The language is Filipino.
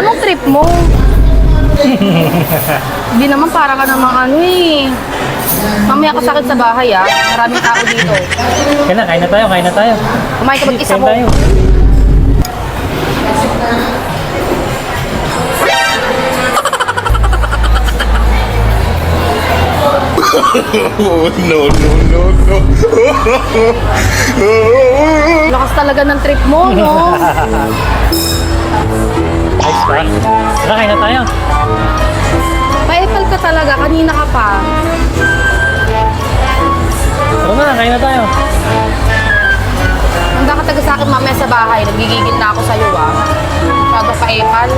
Anong trip mo? Hindi naman para ka namang ano eh. Mamaya ka sakit sa bahay ah. Maraming tao dito. Kaya na, kain na tayo, kain na tayo. Kumain ka mag-isa Kain mo. tayo. Oh, no, no, no, no. Lakas talaga ng trip mo, no? Ayos ba? Tara, kain na tayo. Paepal ka talaga. Kanina ka pa. Tara na, kain na tayo. Handa ka taga sa akin mamaya sa bahay. Nagigigil na ako sa'yo ah. Bago paepal.